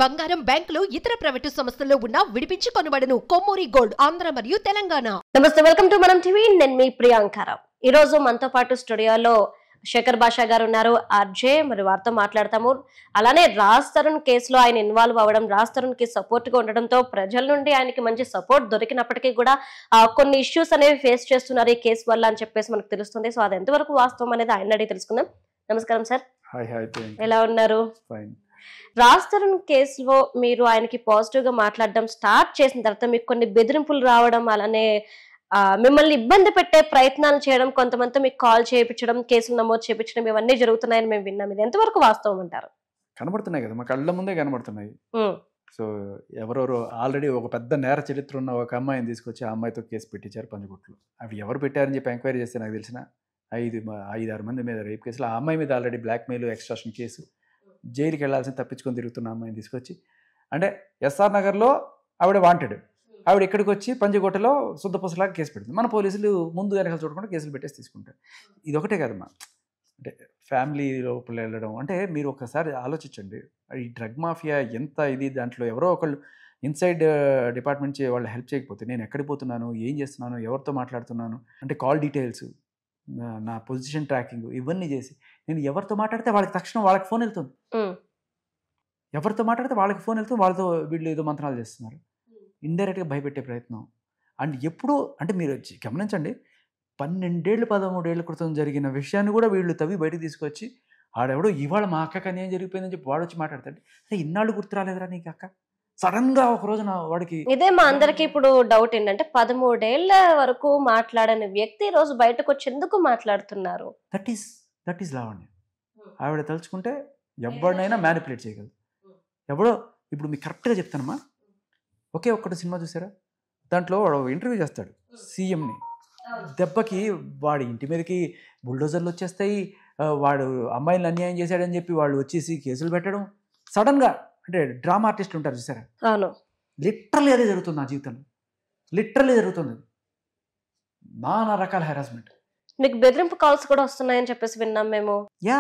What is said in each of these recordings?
బంగారం, బ్యాంకులు, ఇతర ప్రైవేటు సంస్థల్లో ఉన్న విడిపించి కొనబడును. కొమ్మూరి గోల్డ్, ఆంధ్ర మరియు తెలంగాణ. నమస్తే, వెల్కమ్ టు మనం టీవీ. నేను మీ ప్రియాంకారావు. ఈ రోజు మనతో పాటు స్టూడియోలో శేఖర్ భాషా గారు ఉన్నారు, ఆర్జే. మరి వారితో మాట్లాడతాము. అలానే రాజ్ తరుణ్ కేసులో ఆయన ఇన్వాల్వ్ అవ్వడం, రాజ్ తరుణ్ కి సపోర్ట్ గా ఉండడంతో ప్రజల నుండి ఆయనకి మంచి సపోర్ట్ దొరికినప్పటికీ కూడా కొన్ని ఇష్యూస్ అనేవి ఫేస్ చేస్తున్నారు ఈ కేసు వల్ల అని చెప్పేసి మనకు తెలుస్తుంది. సో అది ఎంతవరకు వాస్తవం అనేది ఆయన అడిగి తెలుసుకుందాం. నమస్కారం సార్. ఎలా ఉన్నారు? రాజ్ తరుణ్ కేసులో మీరు ఆయనకి పాజిటివ్ గా మాట్లాడడం స్టార్ట్ చేసిన తర్వాత మీకు కొన్ని బెదిరింపులు రావడం, అలానే మిమ్మల్ని ఇబ్బంది పెట్టే ప్రయత్నాలు చేయడం, కొంతమంది మీకు కాల్ చేయించడం, కేసులు నమోదు చేయించడం, ఇవన్నీ జరుగుతున్నాయని మేము విన్నాం. ఇది ఎంతవరకు వాస్తవం అంటారు? కనబడుతున్నాయి కదా, మా కళ్ళ ముందే కనబడుతున్నాయి. సో ఎవరెవరో ఆల్రెడీ ఒక పెద్ద నేర చరిత్ర ఉన్న ఒక అమ్మాయిని తీసుకొచ్చి ఆ అమ్మాయితో కేసు పెట్టించారు పంజగుట్లు. అవి ఎవరు పెట్టారని చెప్పి ఎంక్వైరీ చేస్తే నాకు తెలిసిన 5-6 మంది మీద రేప్ కేసులు. ఆ అమ్మాయి మీద ఆల్రెడీ బ్లాక్మెయిల్, ఎక్స్ట్రాషన్ కేసు, జైలుకి వెళ్లాల్సిన తప్పించుకొని తిరుగుతున్న అమ్మాయిని తీసుకొచ్చి, అంటే ఎస్ఆర్ నగర్లో ఆవిడ వాంటెడ్, ఆవిడ ఇక్కడికి వచ్చి పంజగుట్టలో శుద్ధపూసలాగా కేసు పెడుతుంది. మన పోలీసులు ముందు వెనకాల చూడకుండా కేసులు పెట్టేసి తీసుకుంటారు. ఇది ఒకటే కాదమ్మా, అంటే ఫ్యామిలీ లోపల వెళ్ళడం అంటే మీరు ఒకసారి ఆలోచించండి. ఈ డ్రగ్ మాఫియా ఎంత ఇది, దాంట్లో ఎవరో ఒకళ్ళు ఇన్సైడ్ డిపార్ట్మెంట్ వాళ్ళు హెల్ప్ చేయకపోతే నేను ఎక్కడికి పోతున్నాను, ఏం చేస్తున్నాను, ఎవరితో మాట్లాడుతున్నాను అంటే కాల్ డీటెయిల్స్, నా పొజిషన్ ట్రాకింగ్, ఇవన్నీ చేసి నేను ఎవరితో మాట్లాడితే వాళ్ళకి తక్షణం వాళ్ళకి ఫోన్ వెళ్తుంది, ఎవరితో మాట్లాడితే వాళ్ళకి ఫోన్ వెళ్తుంది, వాళ్ళతో వీళ్ళు ఏదో మంత్రాలు చేస్తున్నారు, ఇండైరెక్ట్గా భయపెట్టే ప్రయత్నం. అండ్ ఎప్పుడు అంటే మీరు గమనించండి, 12-13 ఏళ్ల క్రితం జరిగిన విషయాన్ని కూడా వీళ్ళు తవ్వి బయటకు తీసుకొచ్చి ఆడెవడో ఇవాళ మా అక్కకి అన్యాయం జరిగిపోయిందని చెప్పి వాడు వచ్చి మాట్లాడతాడు. అంటే ఇన్నాళ్ళు గుర్తు రాలేదురా నీకు అక్క? సడన్ గా ఒక రోజు వాడికి ఇదే మా అందరికి ఇప్పుడు డౌట్ ఏంటంటే 13 ఏళ్ల వరకు మాట్లాడని వ్యక్తి ఈ రోజు బయటకు వచ్చి ఎందుకు మాట్లాడుతున్నారు? That is Lavanya. ఆవిడ తలుచుకుంటే ఎవరినైనా మ్యానిపులేట్ చేయగలదు. ఎవడో ఇప్పుడు మీకు కరెక్ట్గా చెప్తానమ్మా, ఒకే ఒక్కటి సినిమా చూసారా, దాంట్లో వాడు ఇంటర్వ్యూ చేస్తాడు సీఎంని. దెబ్బకి వాడి ఇంటి మీదకి బుల్డోజర్లు వచ్చేస్తాయి, వాడు అమ్మాయిని అన్యాయం చేశాడని చెప్పి వాళ్ళు వచ్చేసి కేసులు పెట్టడం సడన్గా. అంటే డ్రామా ఆర్టిస్టులు ఉంటారు చూసారా, లిటరల్లీ అదే జరుగుతుంది నా జీవితంలో, లిటరల్లీ జరుగుతుంది. నానా రకాల హెరాస్మెంట్. మీకు బెదిరింపు కాల్స్ కూడా వస్తున్నాయని చెప్పేసి విన్నాం మేము.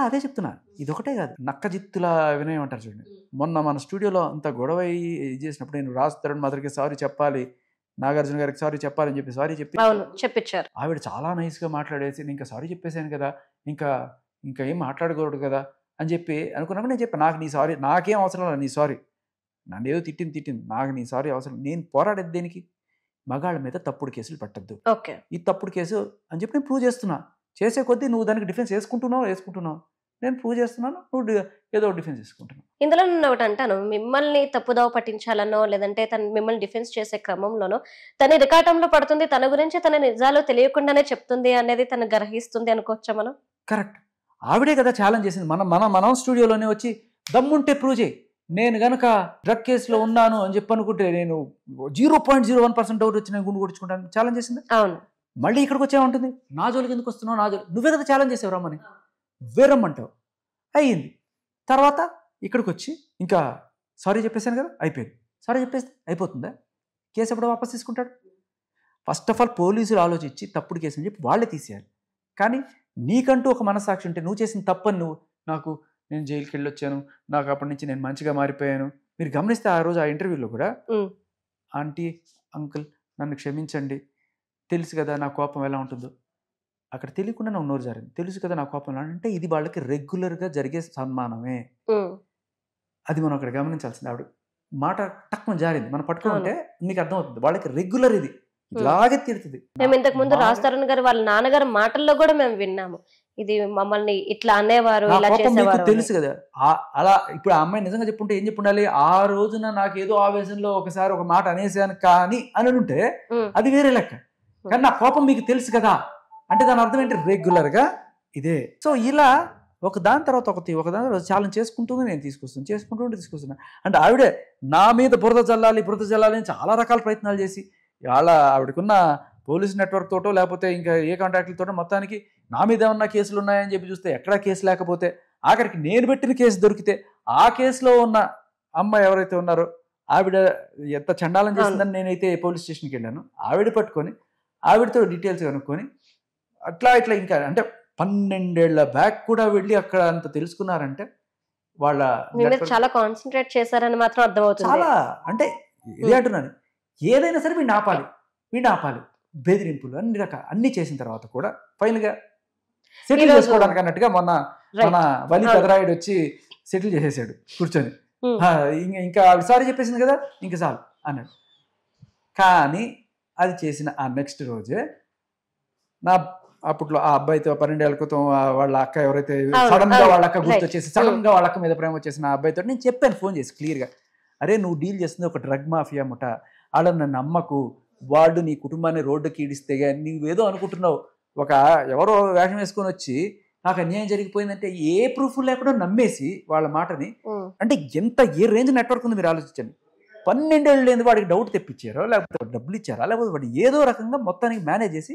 అదే చెప్తున్నా, ఇది ఒకటే కాదు, నక్క జిత్తుల వినయం అంటారు చూడండి. మొన్న మన స్టూడియోలో అంత గొడవ చేసినప్పుడు నేను రాజ్ తరుణ్ మదర్కి సారీ చెప్పాలి, నాగార్జున గారికి సారీ చెప్పాలని చెప్పి సారీ చెప్పించారు. ఆవిడ చాలా నైస్గా మాట్లాడేసి ఇంకా సారీ చెప్పేశాను కదా, ఇంకా ఏం మాట్లాడకూడదు కదా అని చెప్పి అనుకున్నాక నేను చెప్పాను, నాకు నీ సారీ నాకేం అవసరం లేదు, నీ సారీ నన్ను ఏదో తిట్టింది, నాకు నీ సారీ అవసరం. నేను పోరాడేది దేనికి? మగాళ్ళ మీద తప్పుడు కేసులు పెట్టద్దు, ఈ తప్పుడు కేసు అని చెప్పి నేను ప్రూవ్ చేస్తున్నా. చేసే కొద్దీ నువ్వు దానికి డిఫెన్స్ వేసుకుంటున్నావు, నేను ప్రూవ్ చేస్తున్నాను, నువ్వు ఏదో డిఫెన్స్ చేసుకుంటున్నావు. ఇందులో నేను ఒకటి అంటాను, మిమ్మల్ని తప్పుదోవ పట్టించాలనో లేదంటే తను మిమ్మల్ని డిఫెన్స్ చేసే క్రమంలోనో తన రికార్డంలో పడుతుంది, తన గురించి తన నిజాలు తెలియకుండానే చెప్తుంది అనేది తను గ్రహిస్తుంది అనుకోవచ్చా మనం? కరెక్ట్. ఆవిడే కదా ఛాలెంజ్ చేసింది. మనం స్టూడియోలోనే వచ్చి దమ్ముంటే ప్రూవ్ చేయి, నేను గనక డ్రగ్ కేసులో ఉన్నాను అని చెప్పి అనుకుంటే నేను 0.01% డౌట్ వచ్చి నేను గుండు కొట్టుకుంటాను ఛాలెంజ్ చేసింది. అవును. మళ్ళీ ఇక్కడికి వచ్చేమంటుంది, నా జోలికి ఎందుకు వస్తున్నావు, నా జోలి నువ్వే కదా ఛాలెంజ్ చేసావు రమ్మని, వేరమ్మంటావు. అయ్యింది. తర్వాత ఇక్కడికి వచ్చి ఇంకా సారీ చెప్పేశాను కదా, అయిపోయింది. సారీ చెప్పేస్తే అయిపోతుందా? కేసు ఎప్పుడో వాపస్ తీసుకుంటాడు. ఫస్ట్ ఆఫ్ ఆల్ పోలీసులు ఆలోచించి తప్పుడు కేసు అని చెప్పి వాళ్ళే తీసేయాలి. కానీ నీకంటూ ఒక మనస్సాక్షి ఉంటే నువ్వు చేసిన తప్పని నేను జైలుకి వెళ్ళి వచ్చాను, నాకు అప్పటి నుంచి నేను మంచిగా మారిపోయాను. మీరు గమనిస్తే ఆ రోజు ఆ ఇంటర్వ్యూలో కూడా ఆంటీ, అంకుల్ నన్ను క్షమించండి, తెలుసు కదా నా కోపం ఎలా ఉంటుందో, అక్కడ తెలియకుండా నాకు నోరు జారింది, తెలుసు కదా నా కోపం ఎలా అంటే ఇది వాళ్ళకి రెగ్యులర్గా జరిగే సన్మానమే. అది మనం అక్కడ గమనించాల్సింది. ఆవిడ మాట టక్కున జారింది, మనం పట్టుకుంటే మీకు అర్థమవుతుంది వాళ్ళకి రెగ్యులర్ ఇది ఇలాగే తీరుతుంది. మేము ఇంతకు ముందు రాజ్ తరుణ్ గారు వాళ్ళ నాన్నగారు మాటల్లో కూడా మేము విన్నాము, ఇది మమ్మల్ని ఇట్లా అనేవారు, ఇలా చేసేవారు. తెలుసు కదా అలా. ఇప్పుడు ఆ అమ్మాయి నిజంగా చెప్పుంటే ఏం చెప్పుండాలి, ఆ రోజున నాకు ఏదో ఆవేశంలో ఒకసారి ఒక మాట అనేసాను కానీ అని ఉంటే అది వేరే లెక్క. కానీ నా కోపం మీకు తెలుసు కదా అంటే దాని అర్థం ఏంటి, రెగ్యులర్ గా ఇదే. సో ఇలా ఒక దాని తర్వాత ఒకదాని ఛాలెంజ్ చేసుకుంటూనే నేను తీసుకొస్తున్నా. అంటే ఆవిడే నా మీద బురద జల్లాలి అని చాలా రకాల ప్రయత్నాలు చేసి ఆవిడకున్న పోలీస్ నెట్వర్క్ తోటో లేకపోతే ఇంకా ఏ కాంటాక్ట్లతోటో మొత్తానికి నా మీద ఏమన్నా కేసులు ఉన్నాయని చెప్పి చూస్తే ఎక్కడా కేసు లేకపోతే ఆఖరికి నేను పెట్టిన కేసు దొరికితే ఆ కేసులో ఉన్న అమ్మాయి ఎవరైతే ఉన్నారో ఆవిడ ఎంత చండాలం చేసిందని నేనైతే పోలీస్ స్టేషన్కి వెళ్ళాను. ఆవిడ పట్టుకొని ఆవిడతో డీటెయిల్స్ కనుక్కొని అట్లా ఇంకా అంటే 12 ఏళ్ల బ్యాక్ కూడా వెళ్ళి అక్కడ అంత తెలుసుకున్నారంటే వాళ్ళ మీ మీద చాలా కాన్సన్ట్రేట్ చేశారని మాత్రం అర్థమవుతుంది. చాలా అంటే ఇదే అంటున్నాను, ఏదైనా సరే వీడిని ఆపాలి బెదిరింపులు అన్ని చేసిన తర్వాత కూడా ఫైనల్ గా సెటిల్ చేసుకోవడానికి అన్నట్టుగా మన వలి పెదరాయుడు వచ్చి సెటిల్ చేసేసాడు కూర్చొని. ఇంకా సారీ చెప్పేసింది కదా ఇంకా చాలు అన్నాడు. కానీ అది చేసిన ఆ నెక్స్ట్ రోజే అప్పట్లో ఆ అబ్బాయితో 12 ఏళ్ల క్రితం వాళ్ళ అక్క ఎవరైతే సడన్ గా వాళ్ళ అక్క గుర్తొచ్చేసి సడన్ గా వాళ్ళ అక్క మీద ప్రేమ వచ్చేసిన ఆ అబ్బాయితో నేను చెప్పాను ఫోన్ చేసి క్లియర్ గా, అరే నువ్వు డీల్ చేస్తుంది ఒక డ్రగ్ మాఫియా ముఠ, వాళ్ళని నన్ను నమ్మకు, వాళ్ళు నీ కుటుంబాన్ని రోడ్డుకి ఈడిస్తే నీవేదో అనుకుంటున్నావు, ఒక ఎవరో వేషం వేసుకొని వచ్చి నాకు అన్యాయం జరిగిపోయిందంటే ఏ ప్రూఫ్ లేకుండా నమ్మేసి వాళ్ళ మాటని, అంటే ఏ రేంజ్ నెట్వర్క్ ఉంది మీరు ఆలోచించండి. 12 ఏళ్ళు లేని వాడికి డౌట్ తెప్పించారో లేకపోతే డబ్బులు ఇచ్చారా లేకపోతే వాడు ఏదో రకంగా మొత్తానికి మేనేజ్ చేసి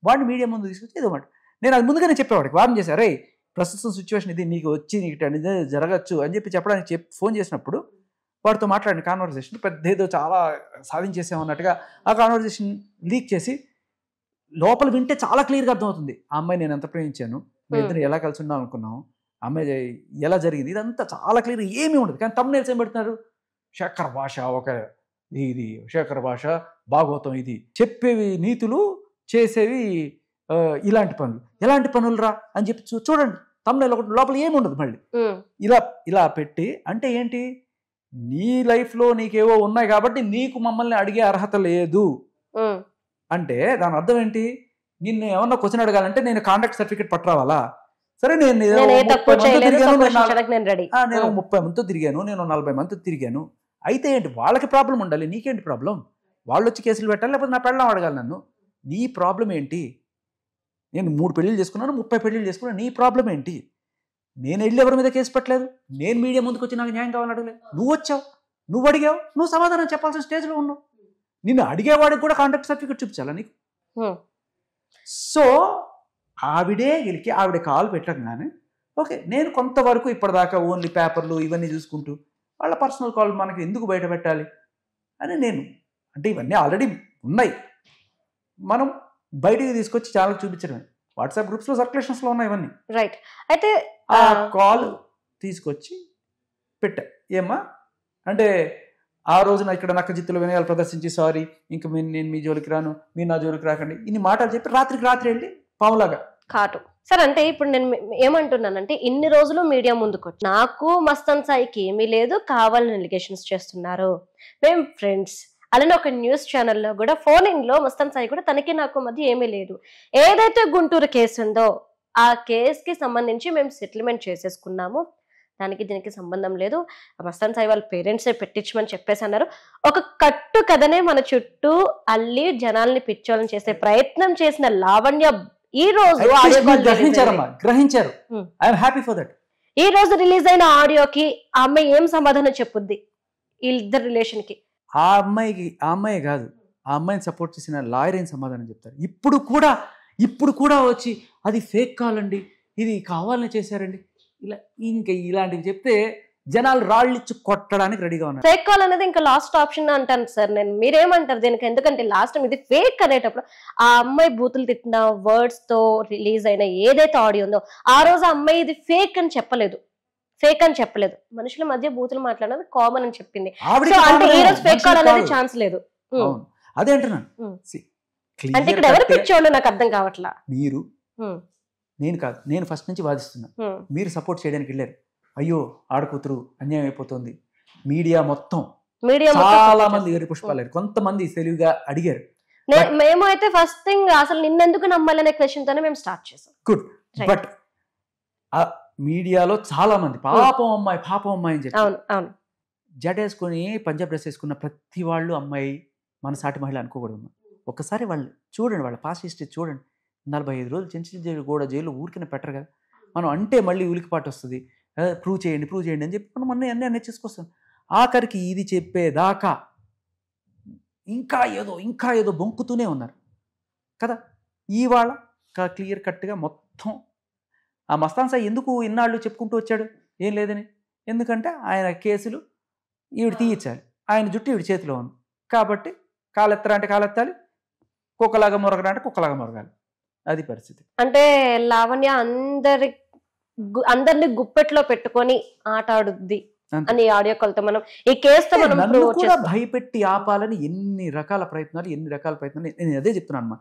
వాడిని మీడియా ముందు తీసుకొచ్చి ఏదో మాట. నేను అది ముందుగానే చెప్పేవాడికి వార్న్ చేశాను, రే ప్రస్తుతం సిచ్యువేషన్ ఇది, నీకు వచ్చి నీకు జరగచ్చు అని చెప్పడానికి ఫోన్ చేసినప్పుడు వాడితో మాట్లాడిన కాన్వర్సేషన్ పెద్ద ఏదో చాలా సాధించేసామన్నట్టుగా ఆ కాన్వర్సేషన్ లీక్ చేసి లోపల వింటే చాలా క్లియర్గా అర్థమవుతుంది ఆ అమ్మాయి నేను ఎంత ప్రేమించాను, మీ ఇద్దరు ఎలా కలిసి ఉన్నాం అనుకున్నాము, అమ్మాయి ఎలా జరిగింది, ఇదంతా చాలా క్లియర్, ఏమీ ఉండదు. కానీ తమ్మునేల్స్ ఏం పెడుతున్నారు, శేఖర్ భాష ఇది శేఖర్ భాష భాగవతం, ఇది చెప్పేవి నీతులు చేసేవి ఇలాంటి పనులు, ఎలాంటి పనులు రా అని చెప్పి చూడండి తమ్మునేల్ ఒకటి లోపల ఏమి ఉండదు. మళ్ళీ ఇలా పెట్టి అంటే ఏంటి, నీ లైఫ్ లో నీకేవో ఉన్నాయి కాబట్టి నీకు మమ్మల్ని అడిగే అర్హత లేదు అంటే దాని అర్థం ఏంటి, నిన్ను ఏమన్నా క్వశ్చన్ అడగాలంటే నేను కాంటాక్ట్ సర్టిఫికేట్ పట్టరావాలా, సరే నేను 30 మందితో తిరిగాను, నేను 40 మందితో తిరిగాను, అయితే ఏంటి వాళ్ళకి ప్రాబ్లం ఉండాలి, నీకేంటి ప్రాబ్లం, వాళ్ళు వచ్చి కేసులు పెట్టాలి లేకపోతే నా పెళ్ళం అడగాలి నన్ను, నీ ప్రాబ్లం ఏంటి, నేను 3 పెళ్ళిళ్ళు చేసుకున్నాను 30 పెళ్ళిళ్ళు చేసుకున్నాను, నీ ప్రాబ్లం ఏంటి, నేను వెళ్ళి ఎవరి మీద కేసు పెట్టలేదు, నేను మీడియా ముందుకు వచ్చి నాకు న్యాయం కావాలని అడగలేదు, నువ్వు వచ్చావు నువ్వు అడిగావు నువ్వు సమాధానం చెప్పాల్సిన స్టేజ్లో ఉన్నావు, నిన్ను అడిగేవాడికి కూడా కాంటాక్ట్ సర్టిఫికేట్ చూపించాలా నీకు. సో ఆవిడే గెలికి ఆవిడ కాల్ పెట్టగానే ఓకే నేను కొంతవరకు ఇప్పటిదాకా ఓన్లీ పేపర్లు ఇవన్నీ చూసుకుంటూ వాళ్ళ పర్సనల్ కాల్ మనకి ఎందుకు బయట పెట్టాలి అని నేను, అంటే ఇవన్నీ ఆల్రెడీ ఉన్నాయి మనం బయటికి తీసుకొచ్చి చాలా చూపించడమే, వాట్సాప్ గ్రూప్స్లో సర్క్యులేషన్స్లో ఉన్నాయి ఇవన్నీ. రైట్, అయితే ఆ కాల్ తీసుకొచ్చి పెట్టా, ఏమ్మా అంటే ఆ రోజున ఇక్కడ నక్క జిత్తులు వినయాలు ప్రదర్శించి సారీ ఇంకా నేను మీ జోలికి రాను మీరు నా జోలికి రాకండి ఇన్ని మాటలు చెప్పి రాత్రికి రాత్రి వెళ్ళి పావులాగా కాటు. సార్ అంటే ఇప్పుడు నేను ఏమంటున్నానంటే ఇన్ని రోజులు మీడియా ముందుకు నాకు మస్తాన్ సాయికి ఏమీ లేదు, కావాలని ఎలిగేషన్స్ చేస్తున్నారు, మేము ఫ్రెండ్స్, అలానే ఒక న్యూస్ ఛానల్లో కూడా ఫోనింగ్ లో మస్తాన్ సాయి కూడా తనకి నాకు మధ్య ఏమీ లేదు, ఏదైతే గుంటూరు కేసు ఉందో ఆ కేసుకి సంబంధించి మేము సెటిల్మెంట్ చేసేసుకున్నాము, దానికి దీనికి సంబంధం లేదు, మస్తాన్ సాయి వాళ్ళ పేరెంట్సే పెట్టించమని చెప్పేసి అన్నారు. ఒక కట్టు కథనే మన చుట్టూ అల్లి జనాల్ని పిచ్చోళ్ళని చేసే ప్రయత్నం చేసిన లావణ్య ఈ రోజు గ్రహించారు. I'm happy for that. ఈ రోజు రిలీజ్ అయిన ఆడియోకి ఆ అమ్మాయి ఏం సమాధానం చెప్పుద్ది వీళ్ళిద్దరు రిలేషన్ కి? ఆ అమ్మాయి కాదు, ఆ అమ్మాయిని సపోర్ట్ చేసిన లాయర్ ఏం సమాధానం చెప్తారు? ఇప్పుడు కూడా వచ్చి అది ఫేక్ కాల్ అండి, ఇది కావాలని చేశారండి, ఇంకా ఇలాంటివి చెప్తే జనాలు రాళ్ళిచ్చి కొట్టడానికి రెడీగా ఉన్నారు. ఫేక్ కాల్ అనేది ఇంకా లాస్ట్ ఆప్షన్ అంటాను సార్ నేను, మీరేమంటారు దీనికి? ఎందుకంటే లాస్ట్ టైం ఇది ఫేక్ అనేటప్పుడు ఆ అమ్మాయి బూతులు తిట్టిన వర్డ్స్ తో రిలీజ్ అయిన ఏదైతే ఆడియో ఉందో ఆ రోజు ఆ అమ్మాయి ఇది ఫేక్ అని చెప్పలేదు, మనుషుల మధ్య బూతులు మాట్లాడేది కామన్ అని చెప్పింది. అంటే ఈ రోజు ఫేక్ కాల్ అనేది ఛాన్స్ లేదు. అదే అంటున్నాను. అంటే ఇక్కడ ఎవరు పిచ్చోళ్ళు నాకు అర్థం కావట్లా. మీరు నేను కాదు, నేను ఫస్ట్ నుంచి వాదిస్తున్నా, మీరు సపోర్ట్ చేయడానికి వెళ్ళారు, అయ్యో ఆడకూతురు అన్యాయం అయిపోతుంది, మీడియా మొత్తం చాలా మంది ఎరి పుష్పాలు, కొంతమంది తెలివిగా అడిగారు. మేము అయితే ఫస్ట్ థింగ్ అసలు నిన్నెందుకు నమ్మాలనే క్వశ్చన్ తోనే మేము స్టార్ట్ చేసాం. గుడ్, బట్ మీడియాలో చాలా మంది పాపం అమ్మాయి అని చెప్పి జడేసుకొని పంజాబ్ డ్రెస్ వేసుకున్న ప్రతి వాళ్ళు అమ్మాయి మన సాటి మహిళ అనుకోకూడదు. ఒక్కసారి వాళ్ళు చూడండి, వాళ్ళ పాస్ట్ హిస్టరీ చూడండి, 45 రోజులు చెంచు కూడా జైలు ఊరికిన పెట్టరు కదా, మనం అంటే మళ్ళీ ఉలికిపాటు వస్తుంది, ప్రూవ్ చేయండి అని చెప్పి మనం అన్నీ చేసుకొస్తాం. ఆఖరికి ఇది చెప్పేదాకా ఇంకా ఏదో బొంకుతూనే ఉన్నారు కదా. ఇవాళ క్లియర్ కట్గా మొత్తం ఆ మస్తాన్ సాయి ఎందుకు ఇన్నాళ్ళు చెప్పుకుంటూ వచ్చాడు ఏం లేదని, ఎందుకంటే ఆయన కేసులు ఈవిడ తీయించాలి, ఆయన జుట్టు ఈవిడ చేతిలో ఉంది కాబట్టి కాలెత్తరా అంటే కాలెత్తాలి, కుక్కలాగా మొరగరా అంటే కుక్కలాగా మొరగాలి, అది పరిస్థితి. అంటే లావణ్య అందరి అందరినీ గుప్పెట్లో పెట్టుకొని ఆట ఆడుద్ది అంతే. అని ఆడియో కాల్ తో మనం ఈ కేసుతో మనం నన్ను prove కూడా చేస్తాం. భయపెట్టి ఆపాలని ఎన్ని రకాల ప్రయత్నాలు నేను అదే చెప్తున్నాను అమ్మా.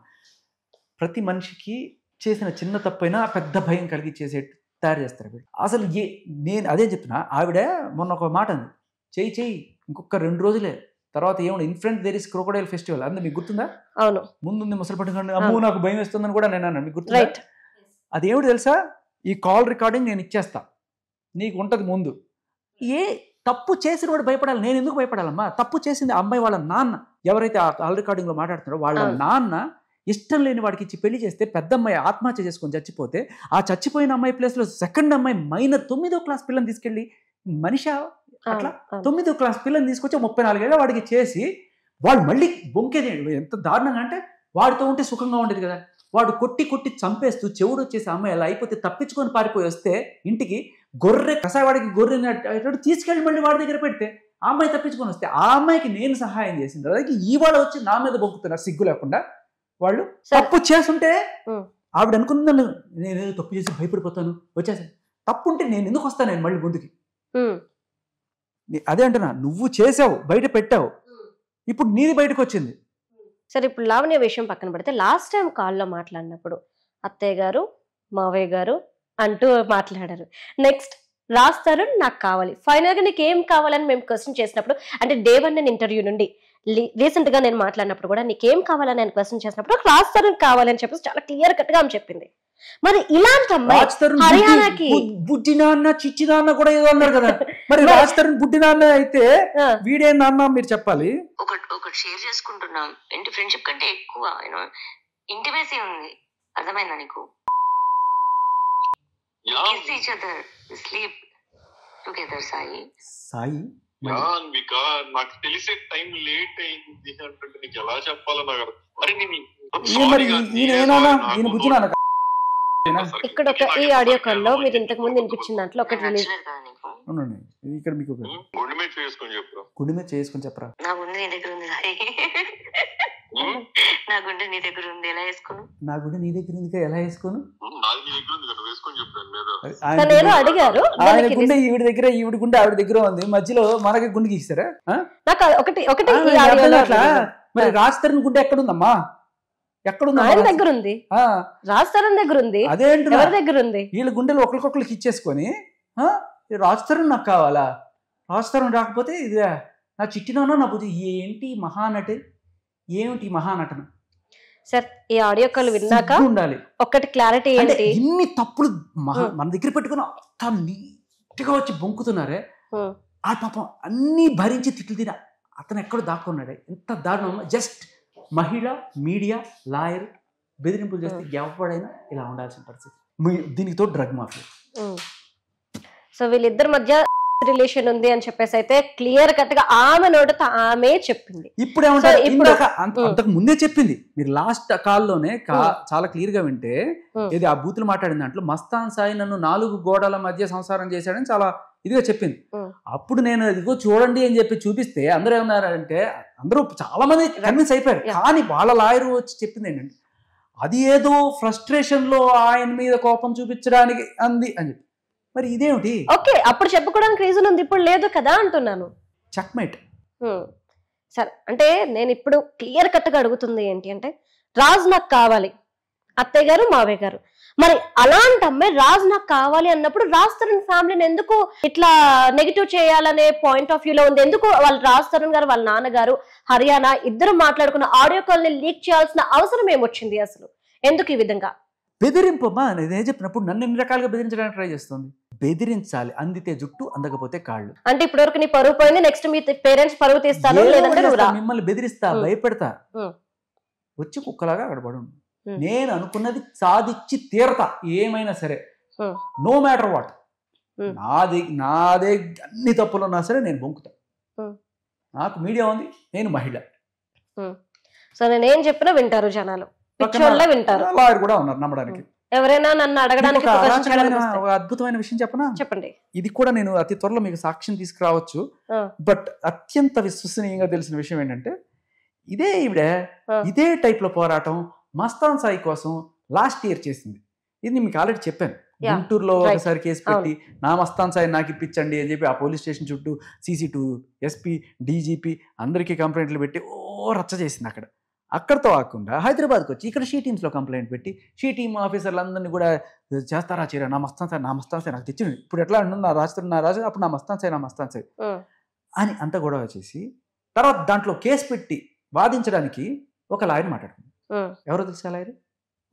ప్రతి మనిషికి చేసిన చిన్న తప్పైనా పెద్ద భయం కలిగి తయారు చేస్తారు వీళ్ళు. అసలు నేను అదే చెప్తున్నా. ఆవిడ మొన్న ఒక మాట అంది, చెయ్యి ఇంకొక 2 రోజులే తర్వాత ఏమన్నా in front there is crocodile festival అంది. మీకు గుర్తుందా? అవును, ముందుంది ముసలి పట్టుకోండి, అమ్మో నాకు భయం వేస్తుందని కూడా నేను అన్నాను. మీకు గుర్తుందా? రైట్. అదేమిటి తెలుసా, ఈ కాల్ రికార్డింగ్ నేను ఇచ్చేస్తా, నీకు ఉంటుంది ముందు. తప్పు చేసిన వాడు భయపడాలి, నేను ఎందుకు భయపడాలమ్మా? తప్పు చేసింది అమ్మాయి వాళ్ళ నాన్న, ఎవరైతే ఆ కాల్ రికార్డింగ్ లో మాట్లాడుతున్నారో వాళ్ళ నాన్న ఇష్టం లేని వాడికి ఇచ్చి పెళ్లి చేస్తే పెద్ద అమ్మాయి ఆత్మహత్య చేసుకొని చచ్చిపోతే, ఆ చచ్చిపోయిన అమ్మాయి ప్లేస్ లో సెకండ్ అమ్మాయి మైనర్ 9వ క్లాస్ పిల్లని తీసుకెళ్ళి మనిషి అట్లా 9వ క్లాస్ పిల్లని తీసుకొచ్చి 34 ఏళ్ళ వాడికి చేసి వాళ్ళు మళ్ళీ బొంకేది. ఎంత దారుణంగా అంటే వాడితో ఉంటే సుఖంగా ఉండేది కదా, వాడు కొట్టి చంపేస్తూ చెవుడు వచ్చేసి అమ్మాయి అలా అయిపోతే తప్పించుకొని పారిపోయి వస్తే ఇంటికి కసాయవాడికి గొర్రె తీసుకెళ్ళి మళ్ళీ వాడి దగ్గర పెడితే ఆ అమ్మాయి తప్పించుకొని వస్తే ఆ అమ్మాయికి నేను సహాయం చేసింది. అలాగే ఇవాళ వచ్చి నా మీద బొక్కుతున్నారు సిగ్గు లేకుండా. వాళ్ళు తప్పు చేస్తుంటే ఆవిడ అనుకున్న నేను తప్పు చేసి భయపడిపోతాను వచ్చేసాను. తప్పు ఉంటే నేను ఎందుకు వస్తాను నేను మళ్ళీ ముందుకి? అదే అంటున్నా, నువ్వు చేసావు, బయట పెట్టావు, ఇప్పుడు నీది బయటకు వచ్చింది. సరే, ఇప్పుడు లావణ్య విషయం పక్కన పెడితే లాస్ట్ టైం కాల్లో మాట్లాడినప్పుడు అత్తయ్య గారు మావయ్య గారు అంటూ మాట్లాడారు. నెక్స్ట్ రాస్తారు నాకు కావాలి, ఫైనల్ గా నీకు ఏం కావాలని మేము క్వశ్చన్ చేసినప్పుడు, అంటే డే 1 ఇంటర్వ్యూ నుండి రీసెంట్ గా నేను మాట్లాడినప్పుడు కూడా నీకేం కావాలని నేను క్వశ్చన్ చేసినప్పుడు రాస్తారు కావాలని చెప్పేసి చాలా క్లియర్ కట్ గా ఆమె చెప్పింది. మరి ఇలాంటి అమ్మాయి హర్యానాకి బుద్ధి నాన్న చిచ్చి నాన్న కూడా ఏదో అన్నారు కదా, మరి రాస్తారు బుద్ధి నాన్న అయితే వీడే నాన్న మీరు చెప్పాలి. ఒకటి షేర్ చేసుకుంటున్నాం, ఇంటి ఫ్రెండ్షిప్ కంటే ఎక్కువ ఇంటిమేసీ ఉంది, అర్థమైందా నీకు? Kiss each other, sleep together, Sai. నాకు తెలిసే టైం లేట్ అయింది అంటే నీకు ఎలా చెప్పాలో నాకు ఇక్కడ ఈ ఆడియో కాల్ లో మీరు ఇంతకు ముందు వినిపించిన దాంట్లో ఒకటి ఇక్కడ మీకు గుండె మీద చేసుకొని చెప్పరా, గుండె మీద చేసుకొని చెప్పరా. నా గుండె నీ దగ్గర ఉంది సాయి, నా గుండె నీ దగ్గర ఉంది, ఎలా వేసుకోను? నా గుండె నీ దగ్గర ఉంది, ఎలా వేసుకోను? నాది నీ దగ్గర ఉంది కదా, వేసుకొని చెప్పాను మీద. అడిగారు ఆయన గుండె ఈవిడ దగ్గర, ఈవిడ గుండె ఆవిడ దగ్గర ఉంది, మధ్యలో మనకి గుండెకి ఇస్తారా? మరి రాజతరుణ్ గుండె ఎక్కడుందమ్మా? ఎక్కడుంది? ఆయన దగ్గర ఉంది, రాజతరుణ్ దగ్గర ఉంది. అదేంటి ఎవరి దగ్గర ఉంది? వీళ్ళ గుండెలు ఒకరికొకరికి ఇచ్చేసుకొని రాజతరుణ్ నాకు కావాలా, రాజతరుణ్ రాకపోతే ఇది నా చిట్టినోనో నా బుద్ధి ఏంటి మహానటి, ఏమిటి మహానటన? సార్ ఈ ఆడియో కాల్ విన్నాక ఉండాలి ఒకటి క్లారిటీ ఏంటి, ఇన్ని తప్పులు మన దగ్గర పెట్టుకుని అంత నీట్గా వచ్చి బొంకుతున్నారే, ఆ పాపం అన్ని భరించి తిట్లు తిన అతను ఎక్కడ దాక్కున్నాడే, ఎంత దారుణం. జస్ట్ మహిళ, మీడియా, లాయర్ బెదిరింపులు చేస్తే ఎవడైనా ఇలా ఉండాల్సిన పరిస్థితి. దీనికి తోడు డ్రగ్ మాఫియా. సో వీళ్ళిద్దరి మధ్య రిలేషన్ ఉంది అని చెప్పేసి అయితే క్లియర్ కట్ గా ఆమె నోటితో ఆమె చెప్పింది. ఇప్పుడు అంతకు ముందే చెప్పింది. మీరు లాస్ట్ కాల్లోనే చాలా క్లియర్ గా వింటే ఇది ఆ బూతులు మాట్లాడిన దాంట్లో మస్తాన్ సాయి నన్ను 4 గోడల మధ్య సంసారం చేశాడని చాలా ఇదిగా చెప్పింది. అప్పుడు నేను ఇదిగో చూడండి అని చెప్పి చూపిస్తే అందరూ ఏమన్నారంటే, అందరూ చాలా మంది కన్విన్స్ అయిపోయారు. కానీ వాళ్ళ లాయర్ వచ్చి చెప్పింది ఏంటంటే, అది ఏదో ఫ్రస్ట్రేషన్ లో ఆయన మీద కోపం చూపించడానికి అంది అని చెప్పి. మరి ఇదేమిటి? ఓకే, అప్పుడు చెప్పుకోవడానికి రీజన్ ఉంది, ఇప్పుడు లేదు కదా అంటున్నాను. చెక్మేట్. సరే, అంటే నేను ఇప్పుడు క్లియర్ కట్ గా అడుగుతుంది ఏంటి అంటే, రాజు నాకు కావాలి, అత్తయ్య గారు మావయ్య గారు. మరి అలాంటి అమ్మాయి రాజు నాకు కావాలి అన్నప్పుడు రాజ్ తరుణ్ ఫ్యామిలీని ఎందుకు ఇట్లా నెగిటివ్ చేయాలనే పాయింట్ ఆఫ్ వ్యూలో ఉంది? ఎందుకు వాళ్ళు రాజ్ తరుణ్ గారు వాళ్ళ నాన్నగారు హర్యానా ఇద్దరు మాట్లాడుకున్న ఆడియో కాల్ ని లీక్ చేయాల్సిన అవసరం ఏమొచ్చింది అసలు? ఎందుకు ఈ విధంగా బెదిరింపమ్మా? నేను చెప్పినప్పుడు నన్ను ఎన్ని రకాలుగా బెదిరించడానికి ట్రై చేస్తుంది. బెదిరించాలి, అందితే జుట్టు అందకపోతే కాళ్ళు. అంటే ఇప్పటి వరకు నీ పరువు పోయింది, నెక్స్ట్ మీ పేరెంట్స్ పరువు తీస్తాను, లేదంటే మిమ్మల్ని బెదిరిస్తా, భయపెడతా, వచ్చి కుక్కలాగా అక్కడ పడు. నేను అనుకున్నది సాధించి తీరతా, ఏమైనా సరే, నో మ్యాటర్ వాట్. నాదే అన్ని తప్పులు ఉన్నా సరే నేను బొంకుతా. నాకు మీడియా ఉంది, నేను మహిళ. సో నేనేం చెప్పినా వింటారు జనాలు, వింటారు. లాయర్ కూడా ఉన్నారు నమ్మడానికి. ఎవరైనా నన్ను అడగడానికి ఒక అద్భుతమైన విషయం చెప్పనా? చెప్పండి. ఇది కూడా నేను అతి త్వరలో మీకు సాక్ష్యం తీసుకురావచ్చు. బట్ అత్యంత విశ్వసనీయంగా తెలిసిన విషయం ఏంటంటే, ఇదే టైప్ లో పోరాటం మస్తాన్ సాయి కోసం లాస్ట్ ఇయర్ చేసింది. ఇది మీకు ఆల్రెడీ చెప్పాను. గుంటూరులో ఒకసారి కేసు పెట్టి నా మస్తాన్ సాయి నాకు ఇప్పించండి అని చెప్పి ఆ పోలీస్ స్టేషన్ చుట్టూ CC2 SP DGP అందరికీ కంప్లైంట్లు పెట్టి రచ్చ చేసింది అక్కడతో కాకుండా హైదరాబాద్కి వచ్చి ఇక్కడ షీ టీమ్స్లో కంప్లైంట్ పెట్టి షీ టీమ్ ఆఫీసర్లందరినీ కూడా చేస్తారా చీర నా మస్తాన్ సాయి నాకు తెచ్చింది ఇప్పుడు ఎట్లా అంటుంది నా రాజు అప్పుడు నా మస్తాన్ సాయి అని అంత గొడవ చేసి తర్వాత దాంట్లో కేసు పెట్టి వాదించడానికి ఒక లాయర్ మాట్లాడుతుంది. ఎవరో తెలుసా లాయర్?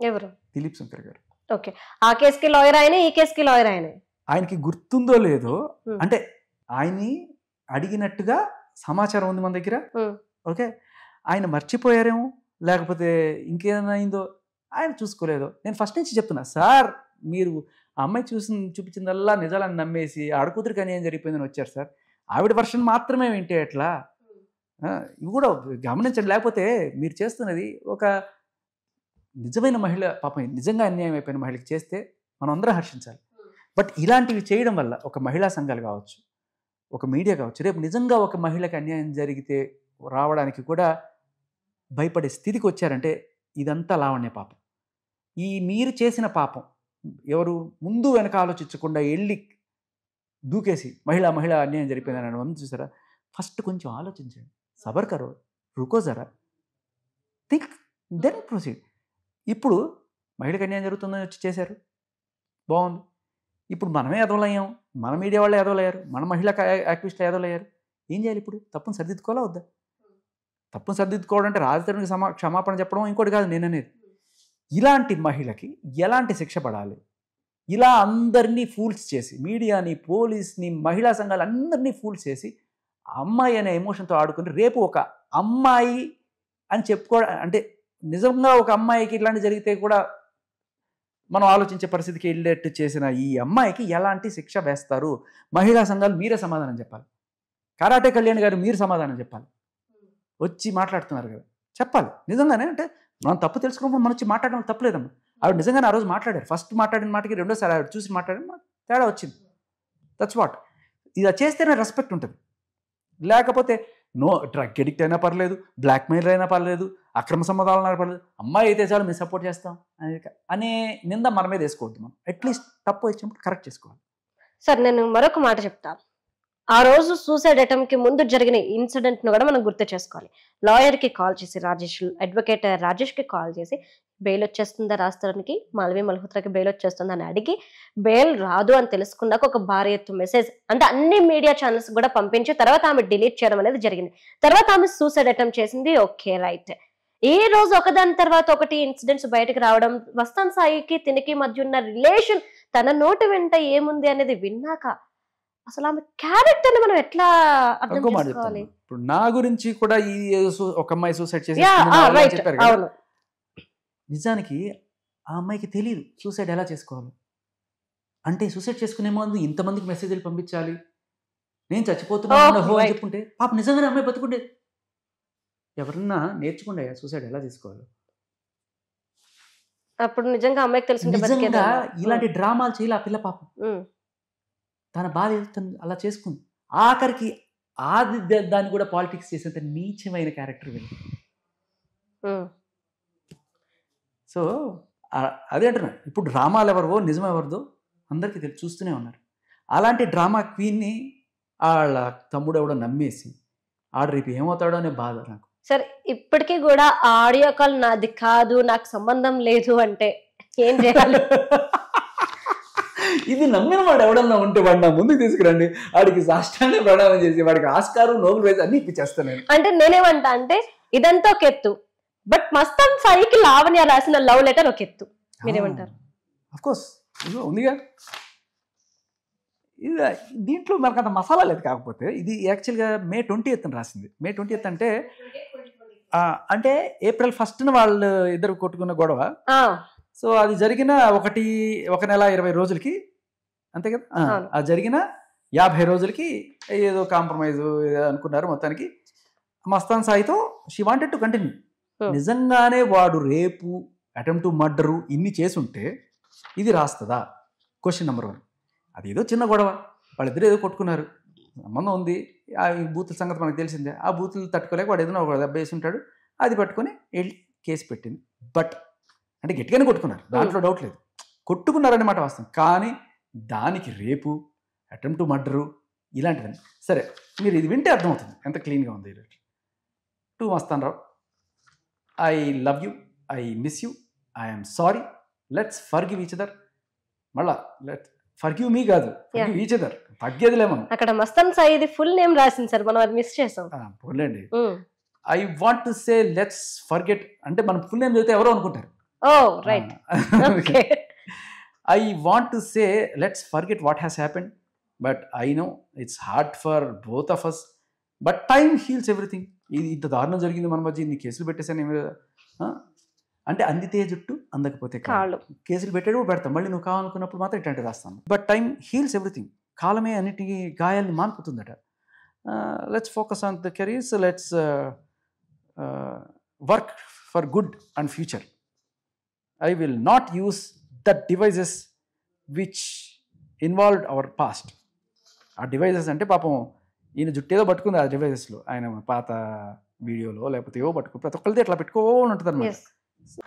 ఎవరు? దిలీప్ శంకర్ గారు. ఓకే, ఆ కేసుకి లాయర్ ఆయన, ఈ కేసుకి లాయర్ ఆయన. ఆయనకి గుర్తుందో లేదో, అంటే ఆయన్ని అడిగినట్టుగా సమాచారం ఉంది మన దగ్గర. ఓకే, ఆయన మర్చిపోయారేమో లేకపోతే ఇంకేదైనా అయిందో ఆయన చూసుకోలేదో. నేను ఫస్ట్ నుంచి చెప్తున్నా సార్, మీరు ఆ అమ్మాయి చూపించిందల్లా నిజాలని నమ్మేసి ఆడకూతురికి అన్యాయం జరిగిపోయిందని వచ్చారు సార్. ఆవిడ వర్షన్ మాత్రమే వింటే ఎట్లా? ఇవి కూడా గమనించండి. లేకపోతే మీరు చేస్తున్నది ఒక నిజమైన మహిళ, పాపం నిజంగా అన్యాయం అయిపోయిన మహిళకి చేస్తే మనం అందరం హర్షించాలి. బట్ ఇలాంటివి చేయడం వల్ల ఒక మహిళా సంఘాలు కావచ్చు, ఒక మీడియా కావచ్చు, రేపు నిజంగా ఒక మహిళకి అన్యాయం జరిగితే రావడానికి కూడా భయపడే స్థితికి వచ్చారంటే ఇదంతా లావణ్య పాపం. ఈ మీరు చేసిన పాపం ఎవరు ముందు వెనక ఆలోచించకుండా వెళ్ళి దూకేసి మహిళ అన్యాయం జరిపోయిందని అని చూసారా? ఫస్ట్ కొంచెం ఆలోచించండి, సబర్ కరో, రుకో జరా, థింక్, దెన్ ప్రొసీడ్. ఇప్పుడు మహిళకి అన్యాయం జరుగుతుందని వచ్చి చేశారు, బాగుంది. ఇప్పుడు మనమే ఎదవలయ్యాం, మన మీడియా వాళ్ళే ఎదవలయ్యారు, మన మహిళా యాక్టివిస్టులు ఎదవలయ్యారు. ఏం చేయాలి ఇప్పుడు? తప్పును సర్దిద్దుకోవాలా వద్దా? తప్పును సర్దిద్దుకోవడం అంటే రాజధానికి క్షమాపణ చెప్పడం ఇంకోటి కాదు నేను అనేది. ఇలాంటి మహిళకి ఎలాంటి శిక్ష పడాలి? ఇలా అందరినీ ఫూల్స్ చేసి, మీడియాని, పోలీస్ని, మహిళా సంఘాలు అందరినీ ఫూల్స్ చేసి అమ్మాయి అనే ఎమోషన్తో ఆడుకుని రేపు ఒక అమ్మాయి అని చెప్పుకోవడం, అంటే నిజంగా ఒక అమ్మాయికి ఇట్లాంటి జరిగితే కూడా మనం ఆలోచించే పరిస్థితికి వెళ్ళేట్టు చేసిన ఈ అమ్మాయికి ఎలాంటి శిక్ష వేస్తారు? మహిళా సంఘాలు మీరే సమాధానం చెప్పాలి. కరాటే కళ్యాణ్ గారు మీరు సమాధానం చెప్పాలి. వచ్చి మాట్లాడుతున్నారు కదా, చెప్పాలి నిజంగానే. అంటే మనం తప్పు తెలుసుకున్నప్పుడు మనం వచ్చి మాట్లాడడం తప్పులేదమ్మా. ఆవిడ నిజంగానే ఆ రోజు మాట్లాడారు. ఫస్ట్ మాట్లాడిన మాటకి రెండోసారి ఆవిడ చూసి మాట్లాడిన తేడా వచ్చింది. That's what. ఇది చేస్తేనే రెస్పెక్ట్ ఉంటుంది. లేకపోతే నో, డ్రగ్ ఎడిక్ట్ అయినా పర్లేదు, బ్లాక్మెయిల్ అయినా పర్లేదు, అక్రమ సంబంధాలు అయినా పర్లేదు, అమ్మాయి అయితే చాలు మేము సపోర్ట్ చేస్తాం అనే నింద మన మీద వేసుకోవద్దు. మనం అట్లీస్ట్ తప్పు వచ్చినప్పుడు కరెక్ట్ చేసుకోవాలి. సార్, నేను మరొక మాట చెప్తాను. ఆ రోజు సూసైడ్ అటెంప్ట్ కి ముందు జరిగిన ఇన్సిడెంట్ ను కూడా మనం గుర్తు చేసుకోవాలి. లాయర్ కి కాల్ చేసి, అడ్వకేట్ రాజేష్ కి కాల్ చేసి బెయిల్ వచ్చేస్తుందా రాస్తానికి, మాల్వి మల్హోత్రాకి బెయిల్ వచ్చేస్తుందా అని అడిగి, బెయిల్ రాదు అని తెలుసుకున్నాక ఒక భారీ ఎత్తు మెసేజ్ అంటే అన్ని మీడియా ఛానల్స్ కూడా పంపించి తర్వాత ఆమె డిలీట్ చేయడం అనేది జరిగింది. తర్వాత ఆమె సూసైడ్ అటెంప్ట్ చేసింది. Okay, right. ఈ రోజు ఒకదాని తర్వాత ఒకటి ఇన్సిడెంట్స్ బయటకు రావడం, మస్తాన్ సాయికి తినికి మధ్య ఉన్న రిలేషన్ తన నోటి వెంట ఏముంది అనేది విన్నాక అసలు ఆమె క్యారెక్టర్ ని మనం ఎట్లా అర్థం చేసుకోవాలి? ఇప్పుడు నా గురించి కూడా ఈ ఒక అమ్మాయి సూసైడ్ చేసి చెప్పారు కదా, నిజానికి ఆ అమ్మాయికి తెలియదు సూసైడ్ ఎలా చేసుకోవాలి. అంటే సూసైడ్ చేసుకునే ముందు ఇంతమందికి మెసేజ్లు పంపించాలి, నేను చచ్చిపోతున్నాను అని చెప్పుకుంటే పాప నిజంగానే అమ్మాయి బతుకుంటే ఎవరన్నా నేర్చుకుంటే సూసైడ్ ఎలా చేసుకోవాలి. అప్పుడు నిజంగా అమ్మాయికి తెలిసి ఇలాంటి డ్రామాలు చేయాలి ఆ పిల్ల పాపం. తన బాధ అలా చేసుకుంది. ఆఖరికి ఆది దాన్ని కూడా పాలిటిక్స్ చేసేంత నీచమైన క్యారెక్టర్ వీళ్ళు. సో అదే అంటున్నా, ఇప్పుడు డ్రామాలు ఎవరివో నిజం ఎవరిదో అందరికీ తెలిసి చూస్తూనే ఉన్నారు. అలాంటి డ్రామా క్వీన్ని వాళ్ళ తమ్ముడు ఎవడో నమ్మేసి ఆడు రేపు ఏమవుతాడో అనే బాధ నాకు. సరే, ఇప్పటికీ కూడా ఆడియో కాల్ నాది కాదు, నాకు సంబంధం లేదు అంటే ఏం చేయాలి? ఇది నమ్మిన వాడు ఎవడన్నా ఉంటే వాడు నా ముందుకు తీసుకురండి, వాడికి సాష్టాంగ ప్రణామం చేసి వాడికి ఆస్కారు, నోబెల్ ప్రైజ్ అన్ని ఇప్పించేస్తాను. అంటే నేనేమంటా అంటే ఇదంతా ఒక ఎత్తు, బట్ మస్తాన్ సాయికి లావణ్య రాసిన లవ్ లెటర్ ఒక ఎత్తు. మీరేమంటారు? అఫ్ కోర్స్ ఉందిగా, ఇది దీంట్లో మనకు అంత మసాలా లేదు. కాకపోతే ఇది యాక్చువల్గా May 20th రాసింది. May 20th అంటే April 1st వాళ్ళు ఇద్దరు కొట్టుకున్న గొడవ. సో అది జరిగిన 1 నెల 20 రోజులకి, అంతే కదా, అది జరిగిన 50 రోజులకి ఏదో కాంప్రమైజ్ అనుకున్నారు. మొత్తానికి మస్తాన్ సాయితో షీ వాంటెడ్ టు కంటిన్యూ. నిజంగానే వాడు రేపు, అటెంప్ట్ టు మర్డరు ఇన్ని చేసుంటే ఇది రాస్తుందా? Question number 1. అది ఏదో చిన్న గొడవ, వాళ్ళిద్దరు ఏదో కొట్టుకున్నారు, సంబంధం ఉంది. ఆ బూతుల సంగతి మనకు తెలిసిందే. ఆ బూతులు తట్టుకోలేక వాడు ఏదైనా ఒక దెబ్బ వేసి ఉంటాడు, అది పట్టుకొని వెళ్ళి కేసు పెట్టింది. బట్ అంటే గట్టిగానే కొట్టుకున్నారు, దాంట్లో డౌట్ లేదు. కొట్టుకున్నారన్నమాట వాస్తవం. కానీ దానికి రేపు, అటెంప్ట్ టు మర్డరు ఇలాంటివన్నీ. సరే, మీరు ఇది వింటే అర్థమవుతుంది ఎంత క్లీన్గా ఉంది. To Mastan Rao, I love you, I miss you, I'm sorry, let's forgive each other. మళ్ళా లెట్స్ ఫర్గివ్ మీ కాదు, ఫర్గివ్ ఈచ్ అదర్. తగ్గేదిలే మనం. అక్కడ మస్తాన్ సాయిది ఫుల్ నేమ్ రాసింది సార్, మనం అది మిస్ చేసాం. పోలేండి. I want to say let's forget అంటే మనం ఫుల్ నేమ్ చదివితే ఎవరో అనుకుంటారు. Oh right. Okay. I want to say let's forget what has happened, but I know it's hard for both of us, but time heals everything. ఇది ఇంత దారుణం జరిగింది మన మధ్య, ఇన్ని కేసులు పెట్టేసాను ఏమి అంటే అందితే జుట్టు అందకపోతే కాళ్ళు. కేసులు పెట్టేటప్పుడు పెడతాం, మళ్ళీ నువ్వు కావాలనుకున్నప్పుడు మాత్రం ఇట్లాంటి రాస్తాను. But time heals everything. కాలమే అన్నిటికీ గాయాల్ని మాన్పుతుందట. Let's focus on the careers, let's work for good and future. I will not use the devices which involved our past. ఆ డివైజెస్ అంటే పాపం ఈయన జుట్టేదో పట్టుకుంది ఆ డివైజెస్లో, ఆయన పాత వీడియోలో లేకపోతే ఏవో పట్టుకో, ప్రతి ఒక్కరిది ఎట్లా పెట్టుకోవాలని ఉంటుంది అనమాట.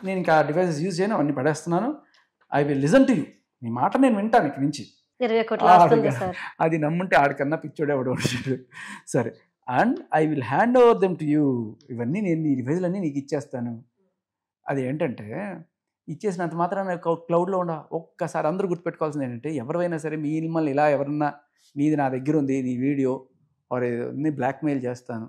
నేను ఇంకా ఆ డివైజెస్ యూజ్ చేయను, అవన్నీ పడేస్తున్నాను. I will listen to you, నీ మాట నేను వింటాను ఇక్కడి నుంచి. అది నమ్ముంటే ఆడికన్నా పిచ్చోడే ఎవడో ఉంటాడు. సరే, and I will hand over them to you. ఇవన్నీ నేను ఈ డివైజులన్నీ నీకు ఇచ్చేస్తాను. అది ఏంటంటే ఇచ్చేసినంత మాత్రాన క్లౌడ్లో ఉండ. ఒక్కసారి అందరూ గుర్తుపెట్టుకోవాల్సింది ఏంటంటే, ఎవరైనా సరే మిమ్మల్ని ఇలా ఎవరన్నా నీది నా దగ్గర ఉంది, నీ వీడియో నీ బ్లాక్మెయిల్ చేస్తాను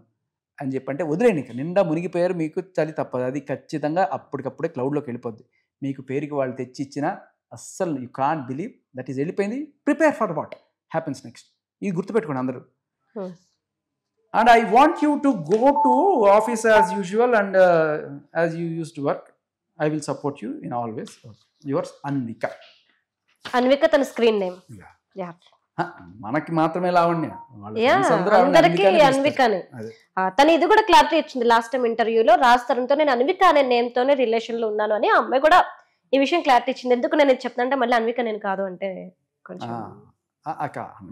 అని చెప్పంటే వదిలేండి. ఇంకా నిండా మునిగిపోయారు, మీకు చలి తప్పదు. అది ఖచ్చితంగా అప్పటికప్పుడే క్లౌడ్లోకి వెళ్ళిపోద్ది. మీకు పేరుకి వాళ్ళు తెచ్చి ఇచ్చినా అస్సలు you can't believe that is వెళ్ళిపోయింది. Prepare for what happens next. ఇది గుర్తుపెట్టుకోండి అందరూ. And I want you to go to office as usual and as you use to work. I will support you in always. Yours, Anvika. Anvika తన screen name. మనకి మాత్రమే లావణ్య, అందరికీ అన్వికనే. తను ఇది కూడా క్లారిటీ ఇచ్చింది లాస్ట్ టైం ఇంటర్వ్యూలో. రాజ్ తరుణ్తో నేను అన్విక అనే నేమ్ తోనే రిలేషన్ లో ఉన్నాను అని. ఆ అమ్మాయి కూడా ఈ విషయం క్లారిటీ ఇచ్చింది. ఎందుకు నేను ఇది చెప్తానంటే మళ్ళీ అన్విక నేను కాదు అంటే కొంచెం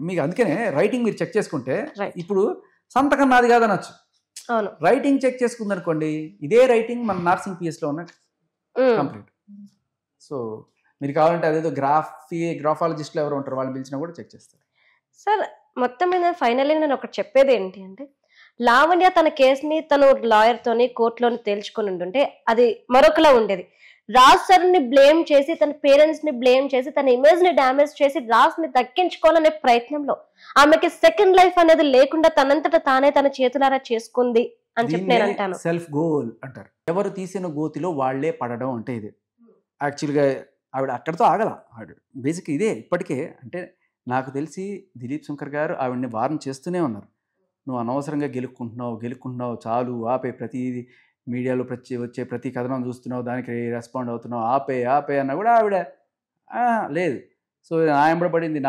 మీకు. అందుకనే రైటింగ్ మీరు చెక్ చేసుకుంటే ఇప్పుడు సంతకం నాది కాదనొచ్చు. అవును, రైటింగ్ చెక్ చేసుకుంది అనుకోండి, ఇదే రైటింగ్ మన నార్సింగ్ పిఎస్ లో ఉన్న కంప్లీట్. సో మీరు కావాలంటే అదేదో గ్రాఫాలజిస్ట్లో ఎవరు ఉంటారు వాళ్ళని పిలిచినా కూడా చెక్ చేస్తారు. సార్ మొత్తం మీద ఫైనల్లీ నేను ఒకటి చెప్పేది ఏంటి అంటే, లావణ్య తన కేసుని తను లాయర్తోని కోర్టులోని తేల్చుకొని ఉంటుంటే అది మరొకలా ఉండేది. రాజ్ సార్ని బ్లేమ్ చేసి, తన పేరెంట్స్ ని బ్లేమ్ చేసి, తన ఇమేజ్ ని డ్యామేజ్ చేసి రాజ్ ని దక్కించుకోవాలనే ప్రయత్నంలో ఆమెకి సెకండ్ లైఫ్ అనేది లేకుండా తనంతట తానే తన చేతులారా చేసుకుంది అని చెప్పి నేను అంటాను. సెల్ఫ్ గోల్ అంటారు. ఎవరు తీసిన గోతిలో వాళ్లే పడడం అంటే ఇది. యాక్చువల్గా ఆవిడ అక్కడితో ఆగల. ఆవిడ బేసిక్ ఇదే ఇప్పటికే. అంటే నాకు తెలిసి దిలీప్ శంకర్ గారు ఆవిడని వారం చేస్తూనే ఉన్నారు. నువ్వు అనవసరంగా గెలుక్కుంటున్నావు, చాలు ఆపే, ప్రతి మీడియాలో వచ్చే ప్రతి కథనం చూస్తున్నావు, దానికి రెస్పాండ్ అవుతున్నావు, ఆపే అన్నా కూడా ఆవిడ లేదు. సో నా ఎంబడబడింది,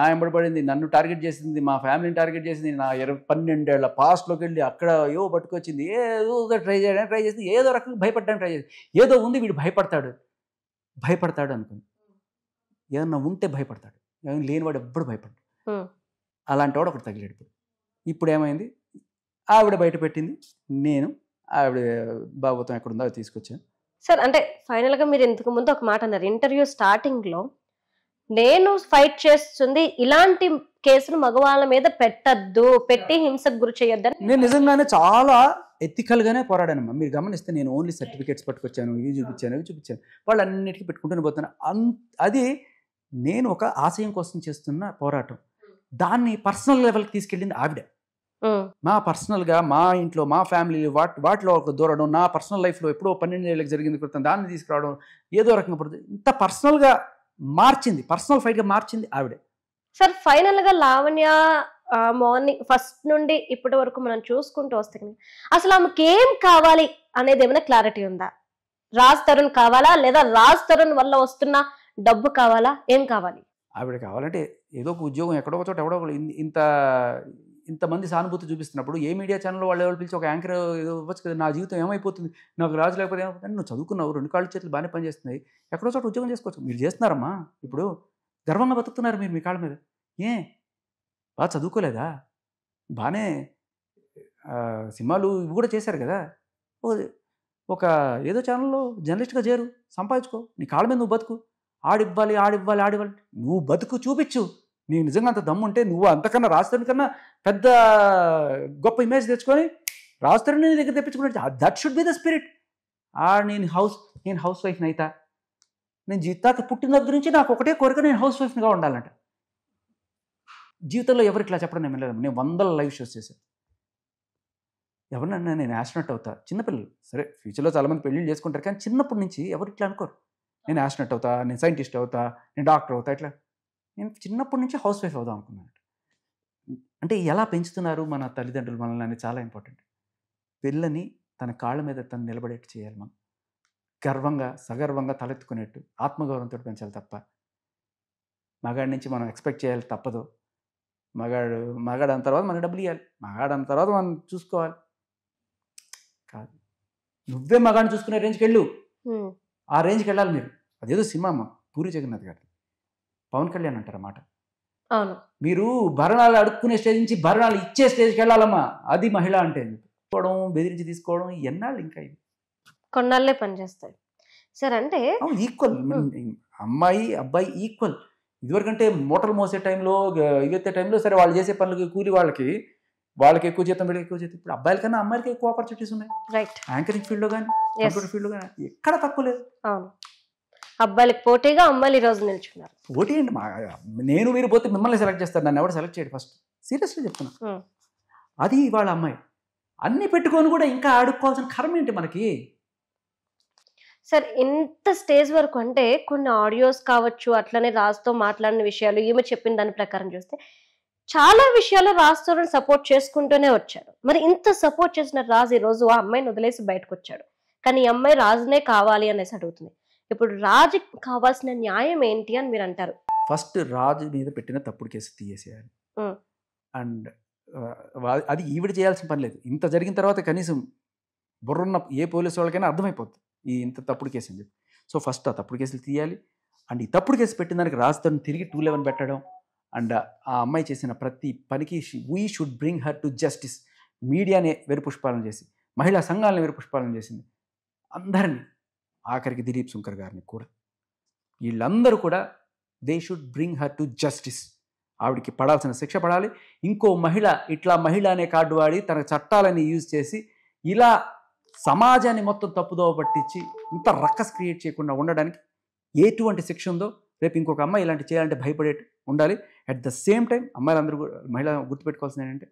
నన్ను టార్గెట్ చేసింది, మా ఫ్యామిలీని టార్గెట్ చేసింది, నా 12 ఏళ్ల పాస్ట్లోకి వెళ్ళి అక్కడ ఏవో పట్టుకొచ్చింది, ఏదో ట్రై చేసింది, ఏదో రకంగా భయపడడానికి ట్రై చేసింది. ఏదో ఉంది, వీడు భయపడతాడు అనుకుంది. ఏదన్నా ఉంటే భయపడతాడు, ఏమైనా లేనివాడు ఎప్పుడు భయపడ్డాడు. అలాంటి వాడు ఒకటి తగిలాడు. ఇప్పుడు ఏమైంది, ఆవిడ బయట పెట్టింది, నేను ఆవిడ భాగవతం ఎక్కడుందో అది తీసుకొచ్చాను. సార్ అంటే ఫైనల్గా మీరు ఇంతకు ముందు ఒక మాట అన్నారు ఇంటర్వ్యూ స్టార్టింగ్లో, నేను ఫైట్ చేస్తుంది ఇలాంటి కేసులు మగవాళ్ళ మీద పెట్టద్దు, పెట్టి హింసకు గురి చేయొద్దని. నేను నిజంగానే చాలా ఎథికల్గానే పోరాడానమ్మా. మీరు గమనిస్తే నేను ఓన్లీ సర్టిఫికేట్స్ పట్టుకొచ్చాను, ఇవి చూపించాను, వాళ్ళు అన్నిటికీ పెట్టుకుంటూనే పోతాను. అది నేను ఒక ఆశయం కోసం చేస్తున్న పోరాటం. దాన్ని పర్సనల్ లెవెల్కి తీసుకెళ్ళింది ఆవిడ. మా పర్సనల్గా మా ఇంట్లో మా ఫ్యామిలీ వాటిలో ఒక దూరడం, నా పర్సనల్ లైఫ్లో ఎప్పుడో 12 ఏళ్ళకి జరిగింది క్రితం దాన్ని తీసుకురావడం, ఏదో రకంగా పడుతుంది. ఇంత పర్సనల్గా మార్చింది, పర్సనల్ ఫైట్గా మార్చింది ఆవిడే. సార్ ఫైనల్గా లావణ్య మార్నింగ్ ఫస్ట్ నుండి ఇప్పటి వరకు మనం చూసుకుంటూ వస్తే అసలు ఆమెకి ఏం కావాలి అనేది ఏమైనా క్లారిటీ ఉందా? రాజ్ తరుణ్ కావాలా, లేదా రాజ్ తరుణ్ వల్ల వస్తున్న డబ్బు కావాలా, ఏం కావాలి? ఆవిడ కావాలంటే ఏదో ఒక ఉద్యోగం ఎక్కడో ఒక చోట ఎవడో ఇంతమంది సానుభూతి చూపిస్తున్నప్పుడు ఏ మీడియా ఛానల్లో వాళ్ళు ఎవరు పిలిచి ఒక యాంకర్ ఏదో ఇవ్వచ్చు కదా, నా జీవితం ఏమైపోతుంది, నాకు రాజు లేకపోతే ఏమైపోతుంది, నువ్వు చదువుకున్నావు, 2 కాళ్ళు చేతులు బాగానే పనిచేస్తున్నాయి, ఎక్కడో చోట ఉద్యోగం చేసుకోవచ్చు. మీరు చేస్తున్నారమ్మా, ఇప్పుడు గర్వంగా బతుకుతున్నారు మీరు మీ కాళ్ళ మీద. బాగా చదువుకోలేదా, బాగానే సినిమాలు ఇవి కూడా చేశారు కదా, ఒక ఏదో ఛానల్లో జర్నలిస్ట్గా చేరు, సంపాదించుకో, నీ కాళ్ళ మీద నువ్వు బతుకు. ఆడివ్వాలి ఆడివ్వాలి ఆడివ్వాలి. నువ్వు బతుకు చూపించు, నీకు నిజంగా అంత దమ్ము ఉంటే నువ్వు అంతకన్నా రాజధాని కన్నా పెద్ద గొప్ప ఇమేజ్ తెచ్చుకొని రాజధాని నీ దగ్గర తెప్పించుకున్నట్టు that should be the spirit. నేను హౌస్ వైఫ్ని అయితా, నేను జీవితానికి పుట్టిన దగ్గర నుంచి నాకు ఒకటే కోరిక, నేను హౌస్ వైఫ్గా ఉండాలంట. జీవితంలో ఎవరు ఇట్లా చెప్పడం నేను వెళ్ళలేదు. నేను 100 లైవ్ షోస్ చేశాను. ఎవరినన్నా నేను యాస్ట్రోనట్ అవుతా, చిన్నపిల్లలు సరే ఫ్యూచర్లో చాలామంది పెళ్ళిళ్ళు చేసుకుంటారు, కానీ చిన్నప్పటి నుంచి ఎవరు ఇట్లా అనుకోరు. నేను యాస్ట్రోనట్ అవుతా, నేను సైంటిస్ట్ అవుతా, నేను డాక్టర్ అవుతా, ఇట్లా నేను చిన్నప్పటి నుంచి హౌస్ వైఫ్ అవుదాం అనుకున్నాను. అంటే ఎలా పెంచుతున్నారు మన తల్లిదండ్రులు మనల్ని అనేది చాలా ఇంపార్టెంట్. పిల్లని తన కాళ్ళ మీద తను నిలబడేట్టు చేయాలి, మనం గర్వంగా సగర్వంగా తలెత్తుకునేట్టు ఆత్మగౌరవంతో పెంచాలి తప్ప మగాడి నుంచి మనం ఎక్స్పెక్ట్ చేయాలి తప్పదు. మగాడు అన్న తర్వాత మనకు డబ్బులు ఇవ్వాలి, మగాడు అన్న తర్వాత మనం చూసుకోవాలి కాదు. నువ్వే మగాడిని చూసుకునే రేంజ్కి వెళ్ళు, ఆ రేంజ్కి వెళ్ళాలి మీరు. అదేదో సినిమా అమ్మ పూరి జగన్నాథ్ గారు, పవన్ కళ్యాణ్ అంటారు అన్నమాట. మీరు భరణాలు అడుక్కునే స్టేజ్ నుంచి భరణాలు ఇచ్చే స్టేజ్కి వెళ్ళాలమ్మా, అది మహిళ అంటే. తీసుకోవడం, బెదిరించి తీసుకోవడం ఎన్నాళ్ళు ఇంకా ఇవి కొన్నాళ్ళే పనిచేస్తాయి సార్. అంటే ఈక్వల్, అమ్మాయి అబ్బాయి ఈక్వల్. ఇదివరకంటే మూటలు మోసే టైంలో ఇవెత్తే టైంలో సరే వాళ్ళు చేసే పనులకి కూలి వాళ్ళకి ఎక్కువ జీతం, వీళ్ళకి ఎక్కువ జీతం. ఇప్పుడు అబ్బాయిల కన్నా అమ్మాయిలకి ఎక్కువ ఆపర్చునిటీస్ ఉన్నాయి. రైట్, యాంకరింగ్ ఫీల్డ్లో కానీ కంప్యూటర్ ఫీల్డ్లో కానీ ఎక్కడ తక్కువ లేదు. అబ్బాయిలకు పోటీగా అమ్మాయిలు ఈ రోజు నిల్చున్నారు. పోటీ అండి, నేను మీరు పోతే మిమ్మల్ని సెలెక్ట్ చేస్తారు, నన్ను ఎవరు సెలెక్ట్ చేయడు. ఫస్ట్ సీరియస్లీ చెప్తున్నా. అది వాళ్ళ అమ్మాయి అన్ని పెట్టుకొని కూడా ఇంకా ఆడుకోవాల్సిన కర్మ ఏంటి మనకి? సార్ ఎంత స్టేజ్ వరకు అంటే కొన్ని ఆడియోస్ కావచ్చు, అట్లనే రాజుతో మాట్లాడిన విషయాలు, ఈమె చెప్పిన దాని ప్రకారం చూస్తే చాలా విషయాలు రాజుతో సపోర్ట్ చేసుకుంటూనే వచ్చాడు. మరి ఇంత సపోర్ట్ చేసిన రాజు ఈ రోజు ఆ అమ్మాయిని వదిలేసి బయటకు వచ్చాడు, కానీ ఈ అమ్మాయి రాజునే కావాలి అనేసి అడుగుతుంది. ఇప్పుడు రాజుకి కావాల్సిన న్యాయం ఏంటి అని మీరు అంటారు? ఫస్ట్ రాజు మీద పెట్టిన తప్పుడు కేసు తీసేయాలి. అండ్ అది ఈవిడ చేయాల్సిన పని లేదు. ఇంత జరిగిన తర్వాత కనీసం బుర్రున్న ఏ పోలీసు వాళ్ళకైనా అర్థమైపోతుంది ఈ ఇంత తప్పుడు కేసు అని చెప్పి. సో ఫస్ట్ ఆ తప్పుడు కేసులు తీయాలి. అండ్ ఈ తప్పుడు కేసు పెట్టిన దానికి రాజుతో తిరిగి 211 పెట్టడం. అండ్ ఆ అమ్మాయి చేసిన ప్రతి పనికి we should bring her to justice. మీడియానే వెరుపుష్పాలను చేసి, మహిళా సంఘాలను వెరుపుష్పాలను చేసింది, అందరినీ, ఆఖరికి దిలీప్ శంకర్ గారిని కూడా. వీళ్ళందరూ కూడా they should bring her to justice. ఆవిడికి పడాల్సిన శిక్ష పడాలి. ఇంకో మహిళ ఇట్లా మహిళ అనే కార్డు వాడి తన చట్టాలని యూజ్ చేసి ఇలా సమాజాన్ని మొత్తం తప్పుదోవ పట్టించి ఇంత రక్కస్ క్రియేట్ చేయకుండా ఉండడానికి ఎటువంటి శిక్ష ఉందో రేపు ఇంకొక అమ్మాయి ఇలాంటి చేయాలంటే భయపడే ఉండాలి. అట్ ద సేమ్ టైం అమ్మాయిలందరూ కూడా, మహిళ గుర్తుపెట్టుకోవాల్సింది ఏంటంటే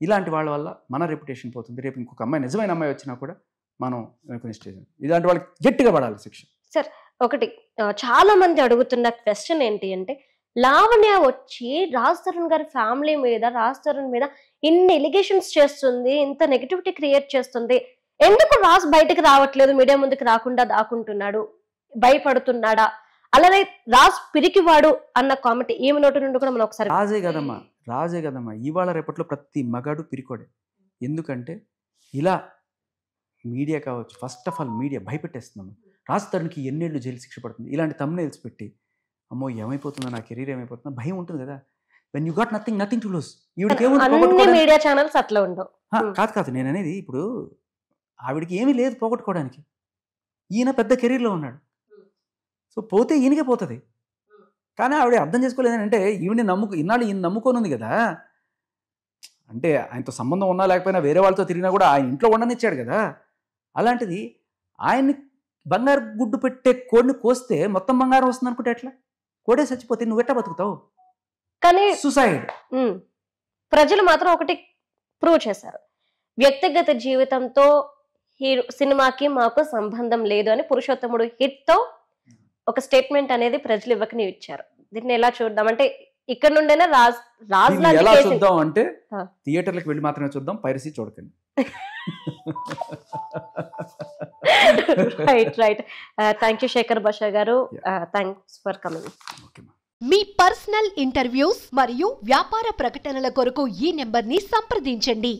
ఇలాంటి వాళ్ళ వల్ల మన రెప్యుటేషన్ పోతుంది. రేపు ఇంకొక అమ్మాయి, నిజమైన అమ్మాయి వచ్చినా కూడా మనం అనుకునే స్టేజ్ ఇలాంటి వాళ్ళకి గట్టిగా పడాలి శిక్ష. సార్ ఒకటి చాలా మంది అడుగుతున్న క్వశ్చన్ ఏంటి అంటే, లావణ్య వచ్చి రాజ్ తరుణ్ గారి ఫ్యామిలీ మీద, రాజ్ తరుణ్ మీద ఇన్ని ఎలిగేషన్స్ చేస్తుంది, ఇంత నెగిటివిటీ క్రియేట్ చేస్తుంది, ఎందుకు రాజ్ బయటకు రావట్లేదు, మీడియా ముందుకు రాకుండా దాక్కుంటున్నాడు, భయపడుతున్నాడా? అలానే రాజ్ పిరికివాడు అన్న కామెంట్ ఏమి నోటి నుండి కూడా మనం ఒకసారి. రాజే కదమ్మా ఇవాళ రేపట్లో ప్రతి మగాడు పిరికోడే. ఎందుకంటే ఇలా మీడియా కావచ్చు, ఫస్ట్ ఆఫ్ ఆల్ మీడియా భయపెట్టేస్తున్నాము. రాజ్ తరుణ్కి ఎన్నేళ్ళు జైలు శిక్ష పడుతుంది ఇలాంటి thumbnails పెట్టి. అమ్మో ఏమైపోతుందో, నా కెరీర్ ఏమైపోతుందో భయం ఉంటుంది కదా. When you got nothing to lose. Media channels అట్లా ఉండవు. కాదు నేను అనేది, ఇప్పుడు ఆవిడికి ఏమీ లేదు పోగొట్టుకోవడానికి. ఈయన పెద్ద కెరీర్లో ఉన్నాడు. సో పోతే ఈయనకే పోతుంది. కానీ ఆవిడ అర్థం చేసుకోలేదంటే ఈవిని ఇన్నాళ్ళు ఈయన నమ్ముకొని ఉంది కదా. అంటే ఆయనతో సంబంధం ఉన్నా లేకపోయినా వేరే వాళ్ళతో తిరిగినా కూడా ఆయన ఇంట్లో ఉండనిచ్చాడు కదా. అలాంటిది ఆయన్ని బంగారు గుడ్డు పెట్టే కోడిని కోస్తే మొత్తం బంగారం వస్తుంది అనుకుంటే ఎట్లా? కోడే చచ్చిపోతే నువ్వు ఎట్లా బతుకుతావు? కానీ సూసైడ్. ప్రజలు మాత్రం ఒకటి ప్రూవ్ చేశారు, వ్యక్తిగత జీవితంతో సినిమాకి మాకు సంబంధం లేదు అని పురుషోత్తముడు హిట్ తో ఒక స్టేట్మెంట్ అనేది ప్రజలు ఇవ్వకని ఇచ్చారు. దీన్ని ఎలా చూద్దాం అంటే, ఇక్కడ నుండైనా రాజ్ ఎలా చూద్దాం అంటే థియేటర్లకు వెళ్ళి మాత్రమే చూద్దాం, పైరసీ చూడకండి. రైట్. థ్యాంక్ యూ శేఖర్ భాషా గారు, thanks for coming. Me personal interviews మరియు వ్యాపార ప్రకటనల కొరకు ఈ నెంబర్ని సంప్రదించండి.